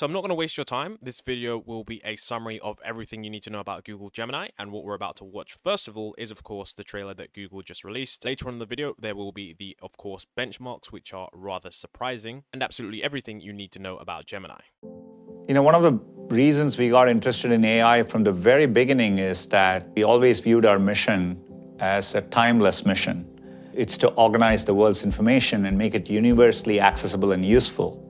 So I'm not going to waste your time. This video will be a summary of everything you need to know about Google Gemini, and what we're about to watch first of all is of course the trailer that Google just released. Later on in the video there will be the of course benchmarks, which are rather surprising, and absolutely everything you need to know about Gemini. One of the reasons we got interested in AI from the very beginning is that we always viewed our mission as a timeless mission. It's to organize the world's information and make it universally accessible and useful.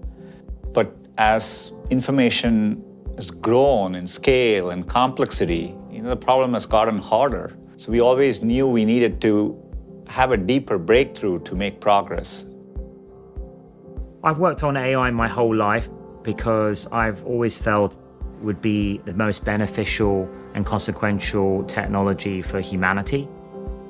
But as information has grown in scale and complexity, the problem has gotten harder. So we always knew we needed to have a deeper breakthrough to make progress. I've worked on AI my whole life because I've always felt it would be the most beneficial and consequential technology for humanity.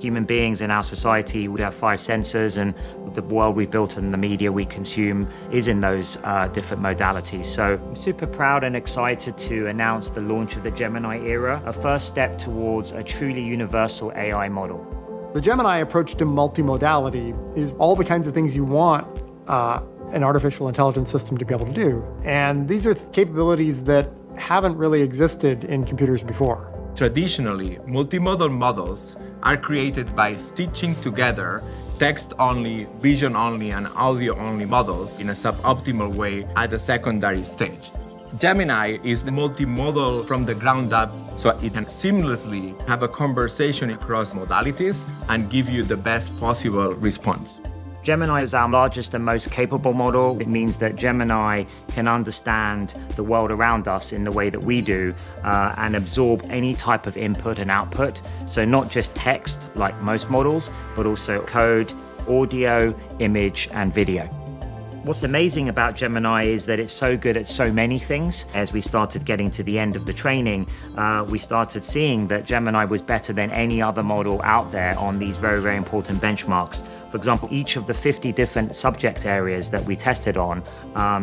Human beings in our society would have 5 senses, and the world we built and the media we consume is in those different modalities. So I'm super proud and excited to announce the launch of the Gemini era, a first step towards a truly universal AI model. The Gemini approach to multimodality is all the kinds of things you want an artificial intelligence system to be able to do. And these are capabilities that haven't really existed in computers before. Traditionally, multimodal models are created by stitching together text-only, vision-only, and audio-only models in a suboptimal way at a secondary stage. Gemini is the multimodal from the ground up, so it can seamlessly have a conversation across modalities and give you the best possible response. Gemini is our largest and most capable model. It means that Gemini can understand the world around us in the way that we do and absorb any type of input and output. So not just text like most models, but also code, audio, image, and video. What's amazing about Gemini is that it's so good at so many things. As we started getting to the end of the training, we started seeing that Gemini was better than any other model out there on these very, very important benchmarks. For example, each of the 50 different subject areas that we tested on,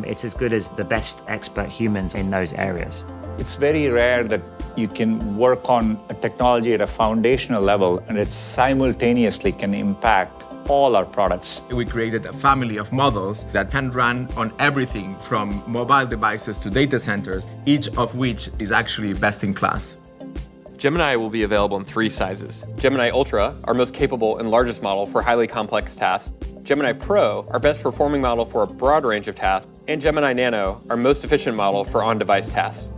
it's as good as the best expert humans in those areas. It's very rare that you can work on a technology at a foundational level and it simultaneously can impact all our products. We created a family of models that can run on everything from mobile devices to data centers, each of which is actually best in class. Gemini will be available in 3 sizes. Gemini Ultra, our most capable and largest model for highly complex tasks. Gemini Pro, our best performing model for a broad range of tasks. And Gemini Nano, our most efficient model for on-device tasks.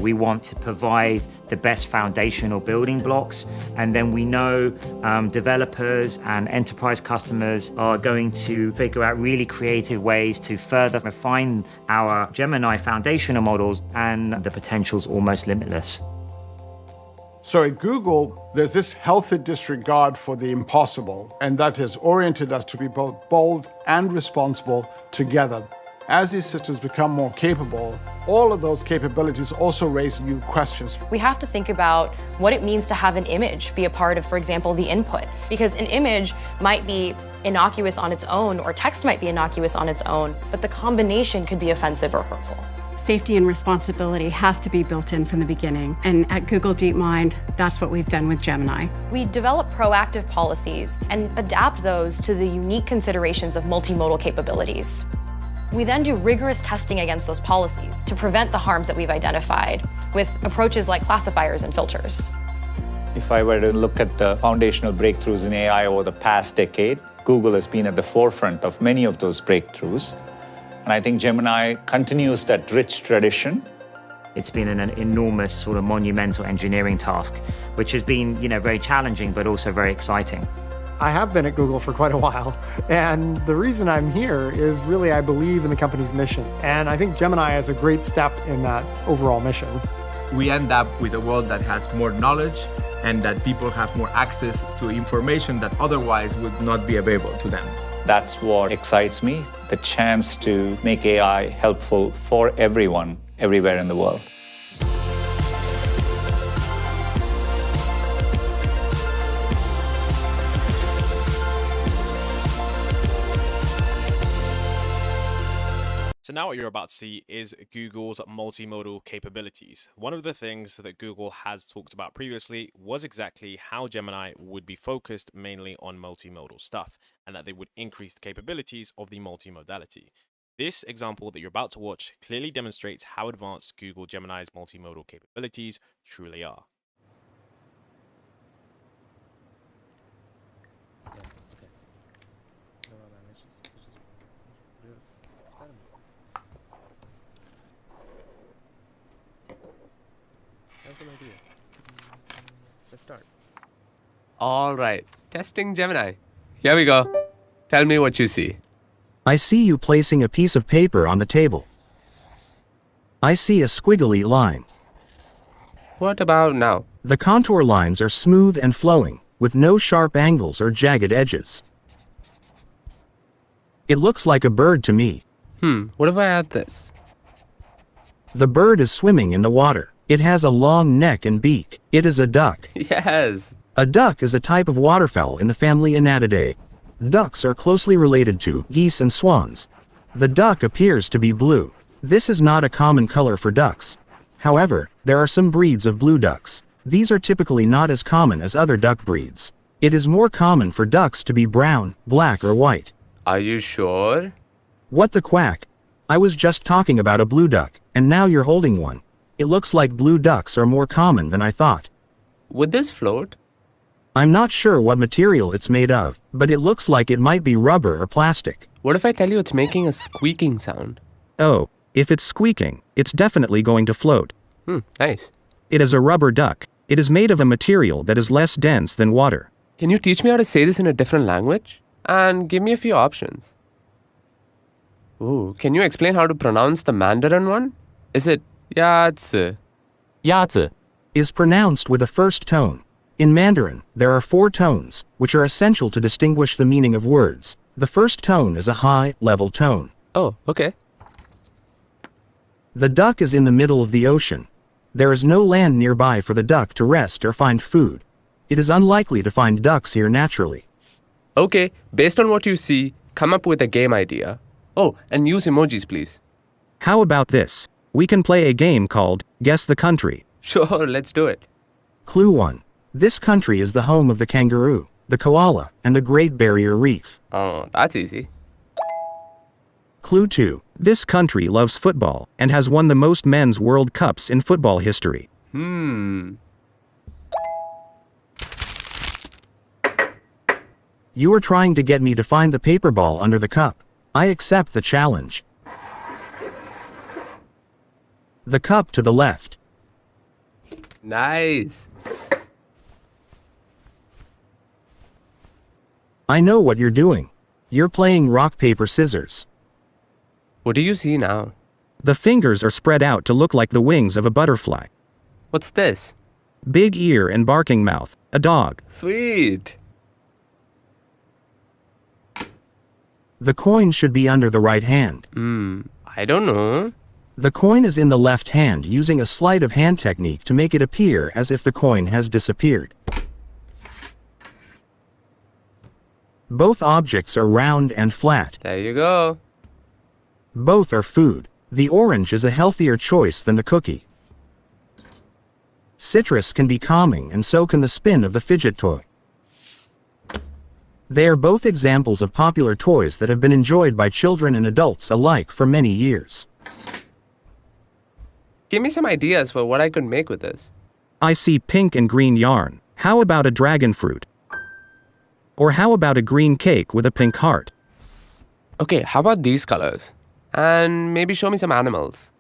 We want to provide the best foundational building blocks, and then we know developers and enterprise customers are going to figure out really creative ways to further refine our Gemini foundational models, and the potential's almost limitless. So at Google, there's this healthy disregard for the impossible, and that has oriented us to be both bold and responsible together. As these systems become more capable, all of those capabilities also raise new questions. We have to think about what it means to have an image be a part of, for example, the input. Because an image might be innocuous on its own, or text might be innocuous on its own, but the combination could be offensive or hurtful. Safety and responsibility has to be built in from the beginning. And at Google DeepMind, that's what we've done with Gemini. We develop proactive policies and adapt those to the unique considerations of multimodal capabilities. We then do rigorous testing against those policies to prevent the harms that we've identified with approaches like classifiers and filters. If I were to look at the foundational breakthroughs in AI over the past decade, Google has been at the forefront of many of those breakthroughs. And I think Gemini continues that rich tradition. It's been an enormous sort of monumental engineering task, which has been, very challenging, but also very exciting. I have been at Google for quite a while, and the reason I'm here is really I believe in the company's mission, and I think Gemini is a great step in that overall mission. We end up with a world that has more knowledge and that people have more access to information that otherwise would not be available to them. That's what excites me, the chance to make AI helpful for everyone, everywhere in the world. So now what you're about to see is Google's multimodal capabilities. One of the things that Google has talked about previously was exactly how Gemini would be focused mainly on multimodal stuff, and that they would increase the capabilities of the multimodality. This example that you're about to watch clearly demonstrates how advanced Google Gemini's multimodal capabilities truly are. Let's start. All right, testing Gemini. Here we go. Tell me what you see. I see you placing a piece of paper on the table. I see a squiggly line. What about now? The contour lines are smooth and flowing, with no sharp angles or jagged edges. It looks like a bird to me. What if I add this? The bird is swimming in the water. It has a long neck and beak. It is a duck. Yes. A duck is a type of waterfowl in the family Anatidae. Ducks are closely related to geese and swans. The duck appears to be blue. This is not a common color for ducks. However, there are some breeds of blue ducks. These are typically not as common as other duck breeds. It is more common for ducks to be brown, black, or white. Are you sure? What the quack? I was just talking about a blue duck, and now you're holding one. It looks like blue ducks are more common than I thought. Would this float? I'm not sure what material it's made of, but it looks like it might be rubber or plastic. What if I tell you it's making a squeaking sound? Oh, if it's squeaking, it's definitely going to float. Nice. It is a rubber duck. It is made of a material that is less dense than water. Can you teach me how to say this in a different language? And give me a few options. Ooh, can you explain how to pronounce the Mandarin one? Is it Yazi? Yazi is pronounced with a first tone. In Mandarin, there are 4 tones, which are essential to distinguish the meaning of words. The first tone is a high, level tone. Oh, okay. The duck is in the middle of the ocean. There is no land nearby for the duck to rest or find food. It is unlikely to find ducks here naturally. Okay, based on what you see, come up with a game idea. Oh, and use emojis, please. How about this? We can play a game called Guess the Country. Sure, let's do it. Clue 1. This country is the home of the kangaroo, the koala, and the Great Barrier Reef. Oh, that's easy. Clue 2. This country loves football and has won the most men's World Cups in football history. You are trying to get me to find the paper ball under the cup. I accept the challenge. The cup to the left. Nice. I know what you're doing. You're playing rock, paper, scissors. What do you see now? The fingers are spread out to look like the wings of a butterfly. What's this? Big ear and barking mouth. A dog. Sweet. The coin should be under the right hand. I don't know. The coin is in the left hand using a sleight of hand technique to make it appear as if the coin has disappeared. Both objects are round and flat. There you go. Both are food. The orange is a healthier choice than the cookie. Citrus can be calming, and so can the spin of the fidget toy. They are both examples of popular toys that have been enjoyed by children and adults alike for many years. Give me some ideas for what I could make with this. I see pink and green yarn. How about a dragon fruit? Or how about a green cake with a pink heart? Okay, how about these colors? And maybe show me some animals.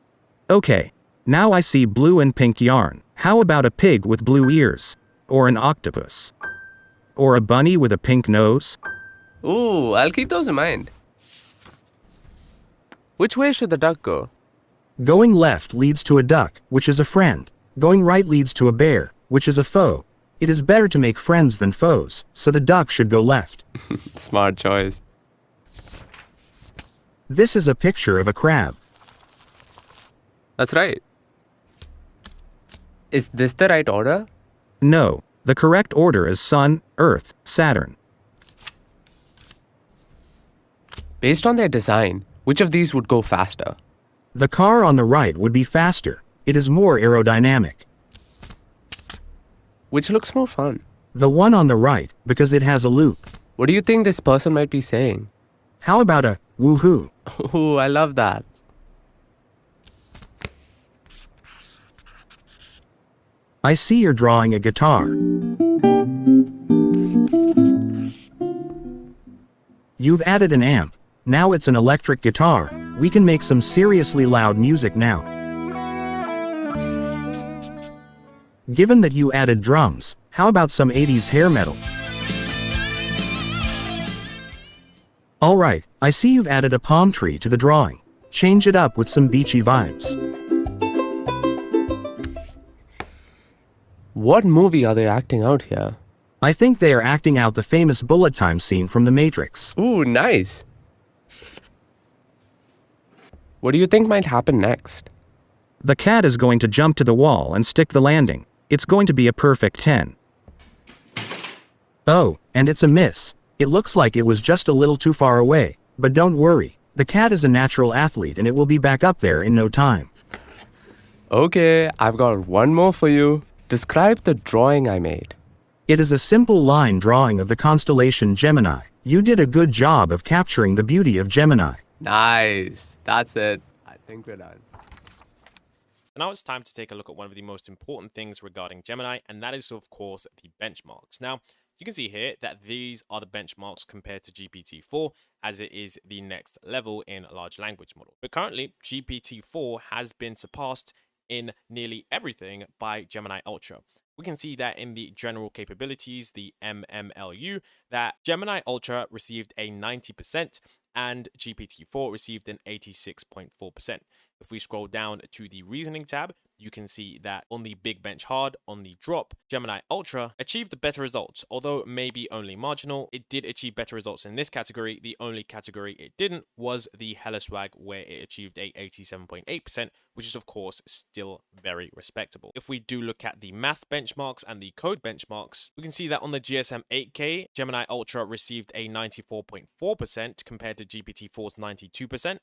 Okay, now I see blue and pink yarn. How about a pig with blue ears? Or an octopus? Or a bunny with a pink nose? Ooh, I'll keep those in mind. Which way should the duck go? Going left leads to a duck, which is a friend. Going right leads to a bear, which is a foe. It is better to make friends than foes, so the duck should go left. Smart choice. This is a picture of a crab. That's right. Is this the right order? No, the correct order is Sun, Earth, Saturn. Based on their design, which of these would go faster? The car on the right would be faster. It is more aerodynamic. Which looks more fun? The one on the right, because it has a loop. What do you think this person might be saying? How about a woohoo? Ooh, I love that. I see you're drawing a guitar. You've added an amp. Now it's an electric guitar. We can make some seriously loud music now. Given that you added drums, how about some 80s hair metal? Alright, I see you've added a palm tree to the drawing. Change it up with some beachy vibes. What movie are they acting out here? I think they are acting out the famous bullet time scene from The Matrix. Ooh, nice. What do you think might happen next? The cat is going to jump to the wall and stick the landing. It's going to be a perfect 10. Oh, and it's a miss. It looks like it was just a little too far away. But don't worry, the cat is a natural athlete and it will be back up there in no time. Okay, I've got one more for you. Describe the drawing I made. It is a simple line drawing of the constellation Gemini. You did a good job of capturing the beauty of Gemini. Nice. That's it. I think we're done. Now it's time to take a look at one of the most important things regarding Gemini, and that is, of course, the benchmarks. Now, you can see here that these are the benchmarks compared to GPT-4, as it is the next level in large language model. But currently, GPT-4 has been surpassed in nearly everything by Gemini Ultra. We can see that in the general capabilities, the MMLU, that Gemini Ultra received a 90% and GPT-4 received an 86.4%. If we scroll down to the reasoning tab, you can see that on the Big Bench Hard, on the drop, Gemini Ultra achieved better results, although maybe only marginal. It did achieve better results in this category. The only category it didn't was the Hella Swag, where it achieved a 87.8%, which is of course still very respectable. If we do look at the math benchmarks and the code benchmarks, we can see that on the GSM 8K, Gemini Ultra received a 94.4% compared to GPT-4's 92%.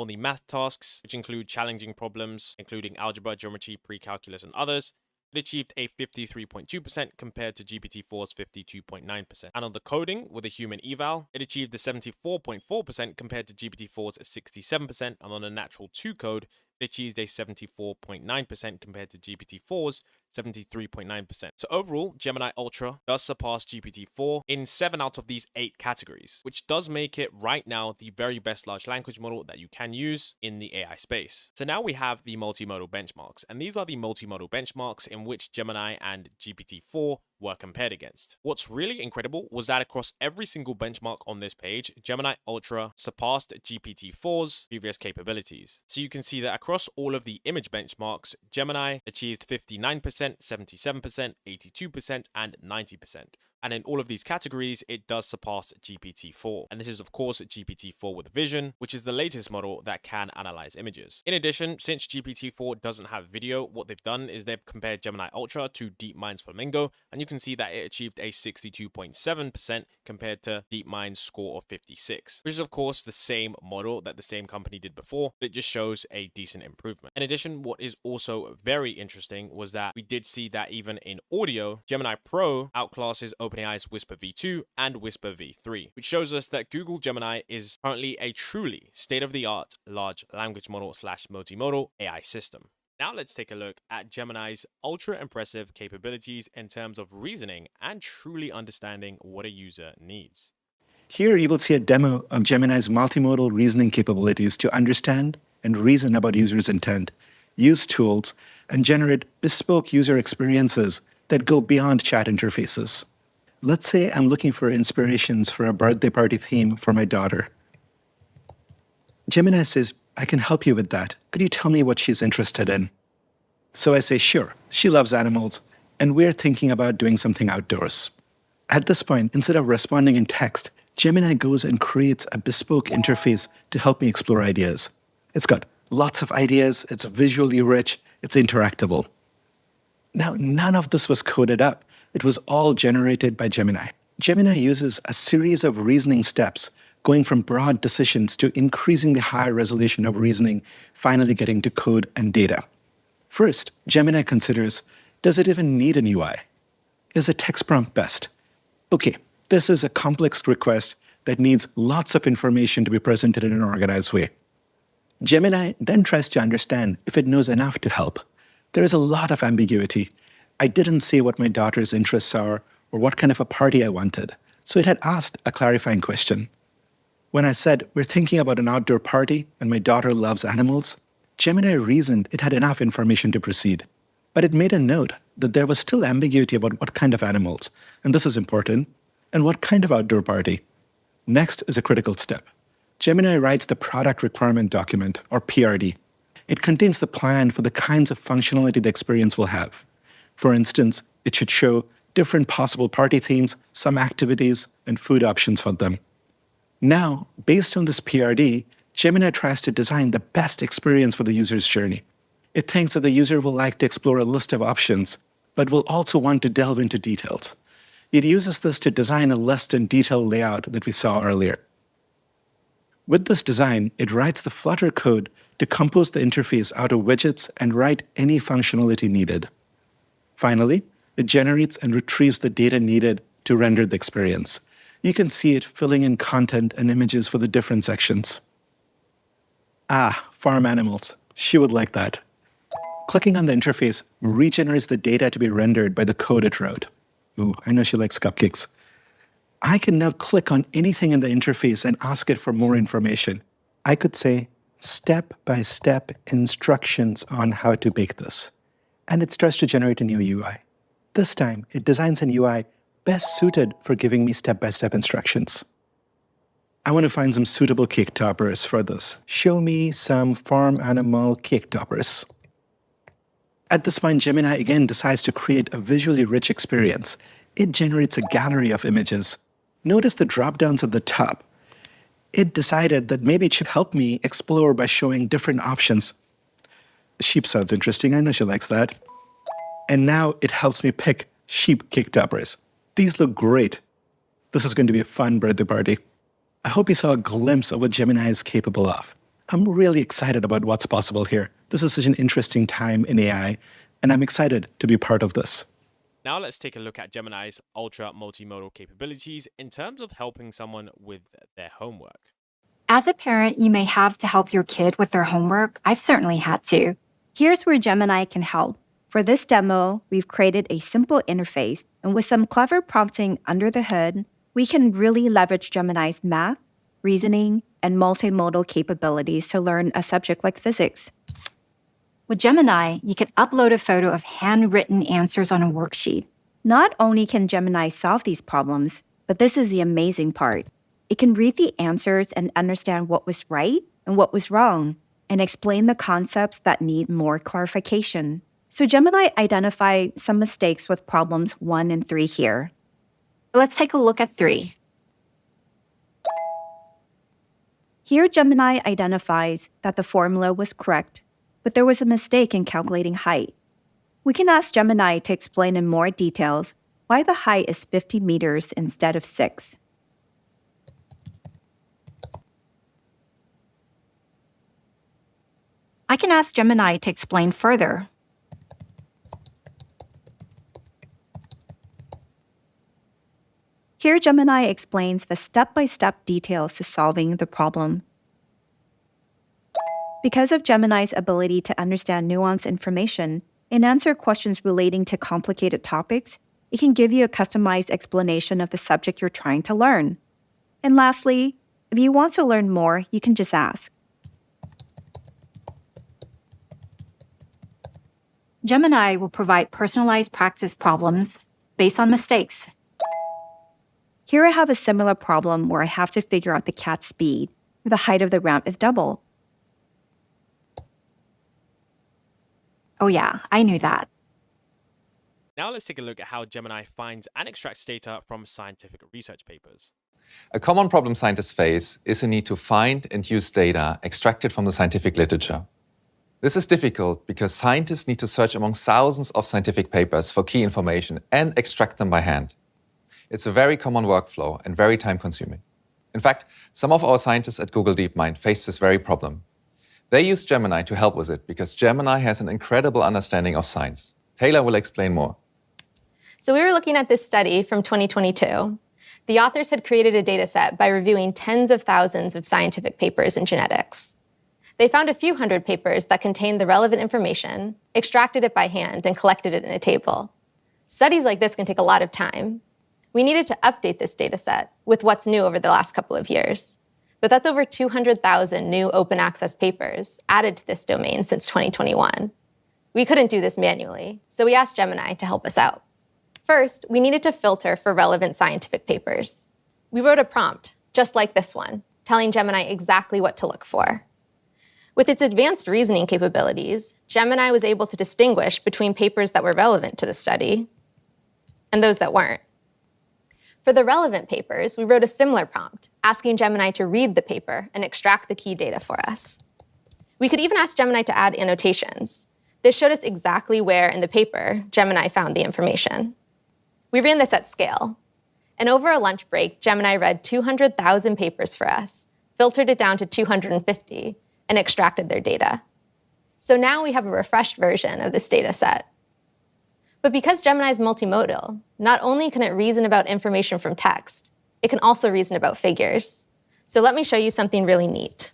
On the math tasks, which include challenging problems, including algebra, geometry, pre-calculus, and others, it achieved a 53.2% compared to GPT-4's 52.9%. And on the coding, with a human eval, it achieved a 74.4% compared to GPT-4's 67%. And on the natural 2 code, it achieved a 74.9% compared to GPT-4's 73.9%. So overall, Gemini Ultra does surpass GPT-4 in 7 out of these 8 categories, which does make it right now the very best large language model that you can use in the AI space. So now we have the multimodal benchmarks, and these are the multimodal benchmarks in which Gemini and GPT-4 were compared against. What's really incredible was that across every single benchmark on this page, Gemini Ultra surpassed GPT-4's previous capabilities. So you can see that across all of the image benchmarks, Gemini achieved 59%, 77%, 82%, and 90%. And in all of these categories, it does surpass GPT-4. And this is, of course, GPT-4 with vision, which is the latest model that can analyze images. In addition, since GPT-4 doesn't have video, what they've done is they've compared Gemini Ultra to DeepMind's Flamingo, and you can see that it achieved a 62.7% compared to DeepMind's score of 56, which is, of course, the same model that the same company did before, but it just shows a decent improvement. In addition, what is also very interesting was that we did see that even in audio, Gemini Pro outclasses OpenAI's Whisper v2 and Whisper v3, which shows us that Google Gemini is currently a truly state-of-the-art large language model / multimodal AI system. Now let's take a look at Gemini's ultra impressive capabilities in terms of reasoning and truly understanding what a user needs. Here you will see a demo of Gemini's multimodal reasoning capabilities to understand and reason about users' intent, use tools, and generate bespoke user experiences that go beyond chat interfaces. Let's say I'm looking for inspirations for a birthday party theme for my daughter. Gemini says, I can help you with that. Could you tell me what she's interested in? So I say, sure, she loves animals, and we're thinking about doing something outdoors. At this point, instead of responding in text, Gemini goes and creates a bespoke interface to help me explore ideas. It's got lots of ideas, it's visually rich, it's interactable. Now, none of this was coded up. It was all generated by Gemini. Gemini uses a series of reasoning steps, going from broad decisions to increasingly high resolution of reasoning, finally getting to code and data. First, Gemini considers, does it even need an UI? Is a text prompt best? Okay, this is a complex request that needs lots of information to be presented in an organized way. Gemini then tries to understand if it knows enough to help. There is a lot of ambiguity. I didn't say what my daughter's interests are or what kind of a party I wanted, so it had asked a clarifying question. When I said, we're thinking about an outdoor party and my daughter loves animals, Gemini reasoned it had enough information to proceed. But it made a note that there was still ambiguity about what kind of animals, and this is important, and what kind of outdoor party. Next is a critical step. Gemini writes the product requirement document, or PRD. It contains the plan for the kinds of functionality the experience will have. For instance, it should show different possible party themes, some activities, and food options for them. Now, based on this PRD, Gemini tries to design the best experience for the user's journey. It thinks that the user will like to explore a list of options, but will also want to delve into details. It uses this to design a list and detailed layout that we saw earlier. With this design, it writes the Flutter code to compose the interface out of widgets and write any functionality needed. Finally, it generates and retrieves the data needed to render the experience. You can see it filling in content and images for the different sections. Farm animals. She would like that. Clicking on the interface regenerates the data to be rendered by the code it wrote. Ooh, I know she likes cupcakes. I can now click on anything in the interface and ask it for more information. I could say, step-by-step instructions on how to bake this. And it starts to generate a new UI. This time, it designs an UI best suited for giving me step-by-step instructions. I want to find some suitable cake toppers for this. Show me some farm animal cake toppers. At this point, Gemini again decides to create a visually rich experience. It generates a gallery of images. Notice the drop-downs at the top. It decided that maybe it should help me explore by showing different options. Sheep sounds interesting. I know she likes that. And now it helps me pick sheep cake toppers. These look great. This is going to be a fun birthday party. I hope you saw a glimpse of what Gemini is capable of. I'm really excited about what's possible here. This is such an interesting time in AI, and I'm excited to be part of this. Now let's take a look at Gemini's ultra multimodal capabilities in terms of helping someone with their homework. As a parent, you may have to help your kid with their homework. I've certainly had to. Here's where Gemini can help. For this demo, we've created a simple interface, and with some clever prompting under the hood, we can really leverage Gemini's math, reasoning, and multimodal capabilities to learn a subject like physics. With Gemini, you can upload a photo of handwritten answers on a worksheet. Not only can Gemini solve these problems, but this is the amazing part. It can read the answers and understand what was right and what was wrong, and explain the concepts that need more clarification. So Gemini identified some mistakes with problems 1 and 3 here. Let's take a look at 3. Here, Gemini identifies that the formula was correct, but there was a mistake in calculating height. We can ask Gemini to explain in more details why the height is 50 meters instead of 6. I can ask Gemini to explain further. Here, Gemini explains the step-by-step details to solving the problem. Because of Gemini's ability to understand nuanced information and answer questions relating to complicated topics, it can give you a customized explanation of the subject you're trying to learn. And lastly, if you want to learn more, you can just ask. Gemini will provide personalized practice problems based on mistakes. Here I have a similar problem where I have to figure out the cat's speed, where the height of the ramp is double. Oh yeah, I knew that. Now let's take a look at how Gemini finds and extracts data from scientific research papers. A common problem scientists face is the need to find and use data extracted from the scientific literature. This is difficult because scientists need to search among thousands of scientific papers for key information and extract them by hand. It's a very common workflow and very time-consuming. In fact, some of our scientists at Google DeepMind face this very problem. They use Gemini to help with it because Gemini has an incredible understanding of science. Taylor will explain more. So we were looking at this study from 2022. The authors had created a dataset by reviewing tens of thousands of scientific papers in genetics. They found a few hundred papers that contained the relevant information, extracted it by hand, and collected it in a table. Studies like this can take a lot of time. We needed to update this dataset with what's new over the last couple of years. But that's over 200,000 new open access papers added to this domain since 2021. We couldn't do this manually, so we asked Gemini to help us out. First, we needed to filter for relevant scientific papers. We wrote a prompt, just like this one, telling Gemini exactly what to look for. With its advanced reasoning capabilities, Gemini was able to distinguish between papers that were relevant to the study and those that weren't. For the relevant papers, we wrote a similar prompt, asking Gemini to read the paper and extract the key data for us. We could even ask Gemini to add annotations. This showed us exactly where in the paper Gemini found the information. We ran this at scale. And over a lunch break, Gemini read 200,000 papers for us, filtered it down to 250, and extracted their data. So now we have a refreshed version of this data set. But because Gemini is multimodal, not only can it reason about information from text, it can also reason about figures. So let me show you something really neat.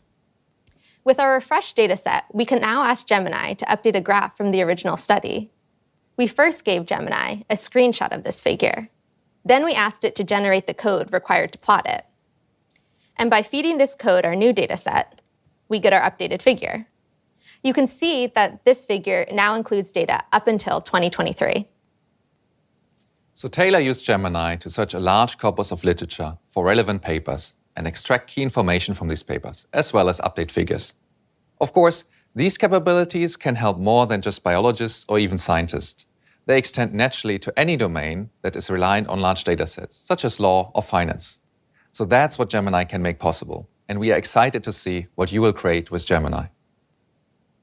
With our refreshed data set, we can now ask Gemini to update a graph from the original study. We first gave Gemini a screenshot of this figure. Then we asked it to generate the code required to plot it. And by feeding this code our new data set, we get our updated figure. You can see that this figure now includes data up until 2023. So Taylor used Gemini to search a large corpus of literature for relevant papers and extract key information from these papers, as well as update figures. Of course, these capabilities can help more than just biologists or even scientists. They extend naturally to any domain that is reliant on large datasets, such as law or finance. So that's what Gemini can make possible, and we are excited to see what you will create with Gemini.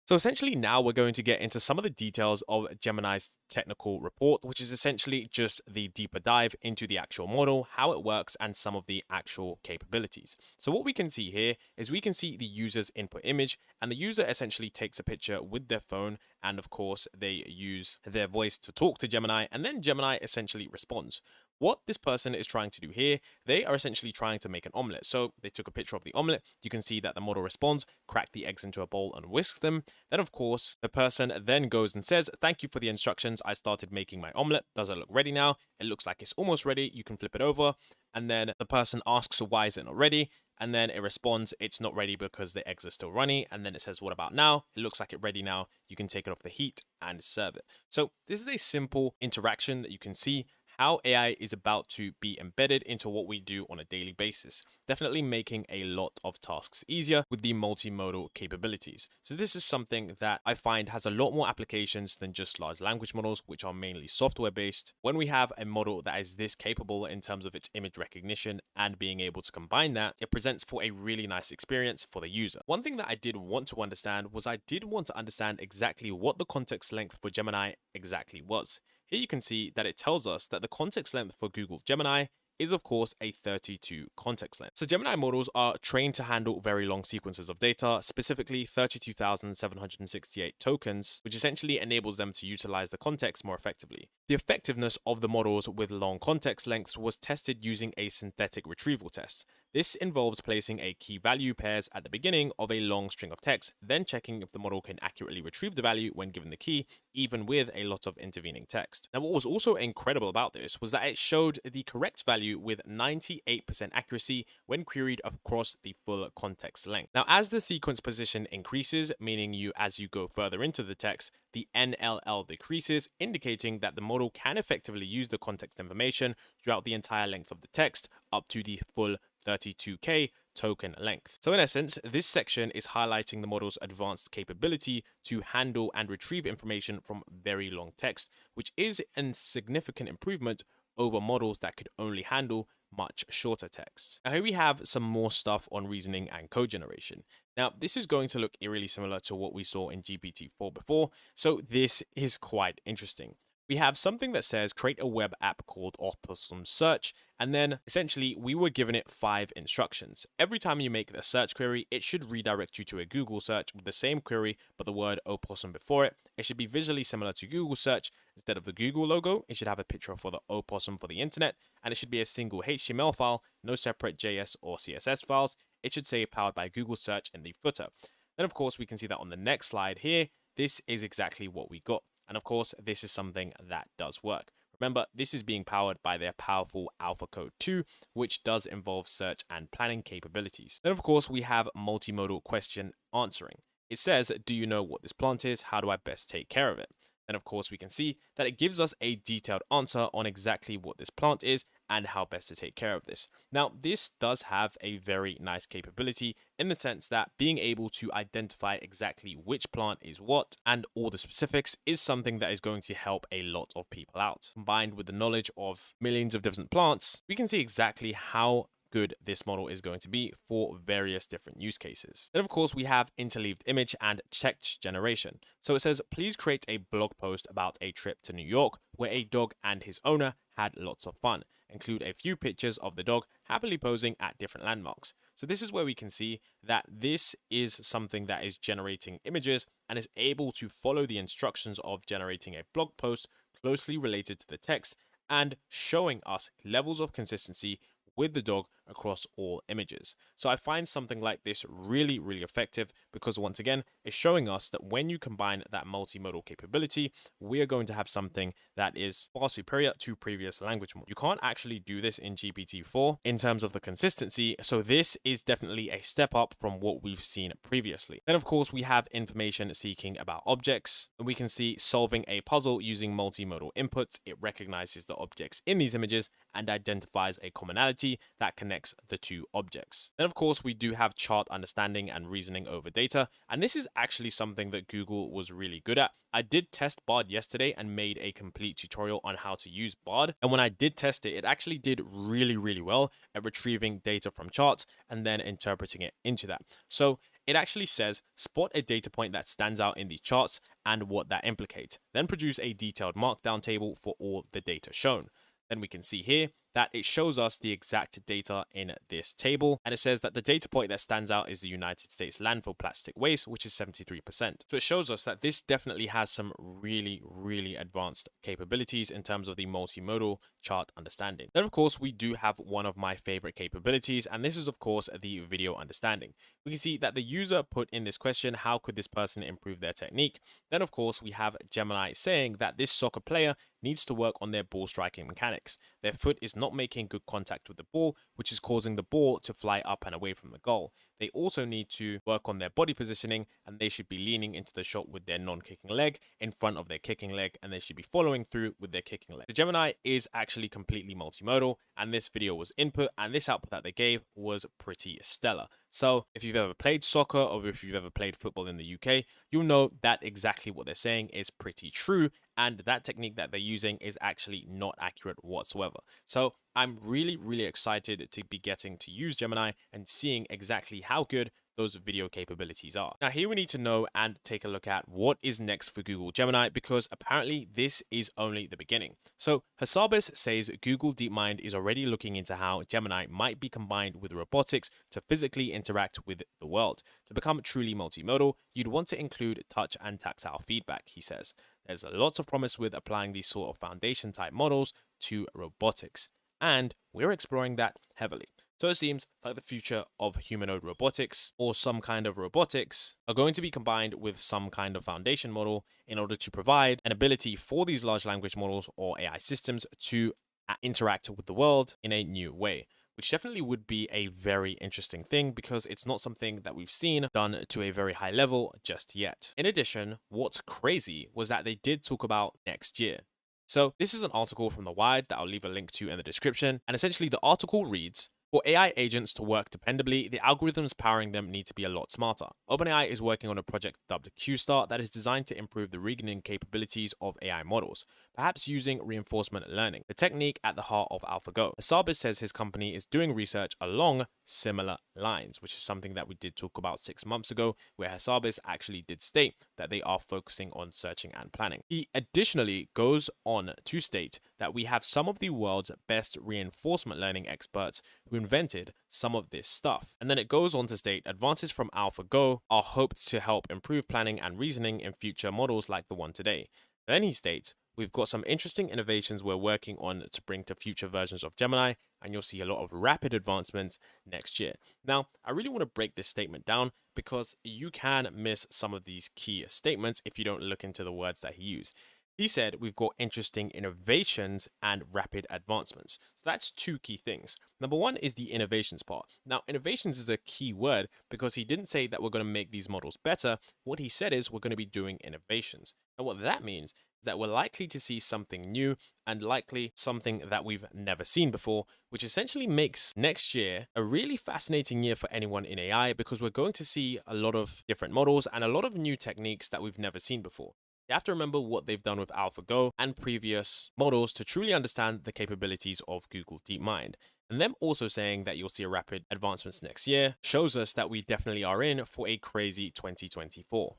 So essentially now we're going to get into some of the details of Gemini's technical report, which is essentially just the deeper dive into the actual model, how it works, and some of the actual capabilities. So what we can see here is we can see the user's input image, and the user essentially takes a picture with their phone, and of course they use their voice to talk to Gemini, and then Gemini essentially responds. What this person is trying to do here, they are essentially trying to make an omelette. So they took a picture of the omelette. You can see that the model responds, crack the eggs into a bowl and whisk them. Then of course, the person then goes and says, "Thank you for the instructions. I started making my omelette. Does it look ready now? It looks like it's almost ready. You can flip it over." And then the person asks, "So why is it not ready?" And then it responds, "It's not ready because the eggs are still runny." And then it says, "What about now? It looks like it's ready now. You can take it off the heat and serve it." So this is a simple interaction that you can see how AI is about to be embedded into what we do on a daily basis, definitely making a lot of tasks easier with the multimodal capabilities. So this is something that I find has a lot more applications than just large language models, which are mainly software based. When we have a model that is this capable in terms of its image recognition and being able to combine that, it presents for a really nice experience for the user. One thing that I did want to understand was I did want to understand exactly what the context length for Gemini exactly was. Here you can see that it tells us that the context length for Google Gemini is of course a 32 context length. So Gemini models are trained to handle very long sequences of data, specifically 32,768 tokens, which essentially enables them to utilize the context more effectively. The effectiveness of the models with long context lengths was tested using a synthetic retrieval test. This involves placing a key value pairs at the beginning of a long string of text, then checking if the model can accurately retrieve the value when given the key, even with a lot of intervening text. Now, what was also incredible about this was that it showed the correct value with 98% accuracy when queried across the full context length. Now, as the sequence position increases, meaning as you go further into the text, the NLL decreases, indicating that the model can effectively use the context information throughout the entire length of the text up to the full 32K token length. So in essence, this section is highlighting the model's advanced capability to handle and retrieve information from very long text, which is a significant improvement over models that could only handle much shorter text. Now here we have some more stuff on reasoning and code generation. Now this is going to look eerily similar to what we saw in GPT-4 before, so this is quite interesting. we have something that says create a web app called Opossum Search, and then essentially we were given it 5 instructions. Every time you make the search query, it should redirect you to a Google search with the same query but the word opossum before it. It should be visually similar to Google search. Instead of the Google logo, it should have a picture for the opossum for the internet, and it should be a single HTML file, no separate JS or CSS files. It should say powered by Google search in the footer. Then of course we can see that on the next slide here, this is exactly what we got. And of course, this is something that does work. Remember, this is being powered by their powerful Alpha Code 2, which does involve search and planning capabilities. Then of course, we have multimodal question answering. It says, do you know what this plant is? How do I best take care of it? Then of course, we can see that it gives us a detailed answer on exactly what this plant is and how best to take care of this. Now, this does have a very nice capability in the sense that being able to identify exactly which plant is what and all the specifics is something that is going to help a lot of people out. Combined with the knowledge of millions of different plants, we can see exactly how good this model is going to be for various different use cases. Then of course we have interleaved image and text generation. So it says, please create a blog post about a trip to New York where a dog and his owner had lots of fun. Include a few pictures of the dog happily posing at different landmarks. So this is where we can see that this is something that is generating images and is able to follow the instructions of generating a blog post closely related to the text and showing us levels of consistency with the dog across all images. So I find something like this really, really effective because once again, it's showing us that when you combine that multimodal capability, we are going to have something that is far superior to previous language models. You can't actually do this in GPT-4 in terms of the consistency. So this is definitely a step up from what we've seen previously. Then of course, we have information seeking about objects, and we can see solving a puzzle using multimodal inputs. It recognizes the objects in these images and identifies a commonality that connects the two objects. Then of course we do have chart understanding and reasoning over data, and this is actually something that Google was really good at. I did test Bard yesterday and made a complete tutorial on how to use Bard, and when I did test it, it actually did really, really well at retrieving data from charts and then interpreting it into that. So it actually says spot a data point that stands out in these charts and what that implicates, then produce a detailed markdown table for all the data shown. Then we can see here that it shows us the exact data in this table, and it says that the data point that stands out is the United States landfill plastic waste, which is 73%. So it shows us that this definitely has some really, really advanced capabilities in terms of the multimodal chart understanding. Then of course we do have one of my favorite capabilities, and this is of course the video understanding. We can see that the user put in this question, how could this person improve their technique? Then of course we have Gemini saying that this soccer player needs to work on their ball striking mechanics. Their foot is not making good contact with the ball, which is causing the ball to fly up and away from the goal. They also need to work on their body positioning, and they should be leaning into the shot with their non-kicking leg in front of their kicking leg, and they should be following through with their kicking leg. The Gemini is actually completely multimodal, and this video was input, and this output that they gave was pretty stellar. So if you've ever played soccer or if you've ever played football in the UK, you'll know that exactly what they're saying is pretty true, and that technique that they're using is actually not accurate whatsoever. So I'm really, really excited to be getting to use Gemini and seeing exactly how good those video capabilities are. Now here we need to know and take a look at what is next for Google Gemini, because apparently this is only the beginning. So Hassabis says Google DeepMind is already looking into how Gemini might be combined with robotics to physically interact with the world. To become truly multimodal, you'd want to include touch and tactile feedback, he says. There's lots of promise with applying these sort of foundation type models to robotics, and we're exploring that heavily. So it seems like the future of humanoid robotics or some kind of robotics are going to be combined with some kind of foundation model in order to provide an ability for these large language models or AI systems to interact with the world in a new way, which definitely would be a very interesting thing because it's not something that we've seen done to a very high level just yet. In addition, what's crazy was that they did talk about next year. So this is an article from The Wired that I'll leave a link to in the description. And essentially the article reads, For AI agents to work dependably, the algorithms powering them need to be a lot smarter. OpenAI is working on a project dubbed QStar that is designed to improve the reasoning capabilities of AI models, perhaps using reinforcement learning, the technique at the heart of AlphaGo. Hassabis says his company is doing research along similar lines, which is something that we did talk about 6 months ago, where Hassabis actually did state that they are focusing on searching and planning. He additionally goes on to state that we have some of the world's best reinforcement learning experts who invented some of this stuff. And then it goes on to state advances from AlphaGo are hoped to help improve planning and reasoning in future models like the one today. Then he states, we've got some interesting innovations we're working on to bring to future versions of Gemini, and you'll see a lot of rapid advancements next year. Now, I really want to break this statement down because you can miss some of these key statements if you don't look into the words that he used. He said we've got interesting innovations and rapid advancements. So that's two key things. Number one is the innovations part. Now, innovations is a key word because he didn't say that we're going to make these models better. What he said is we're going to be doing innovations. And what that means is that we're likely to see something new and likely something that we've never seen before, which essentially makes next year a really fascinating year for anyone in AI because we're going to see a lot of different models and a lot of new techniques that we've never seen before. You have to remember what they've done with AlphaGo and previous models to truly understand the capabilities of Google DeepMind. And them also saying that you'll see a rapid advancements next year shows us that we definitely are in for a crazy 2024.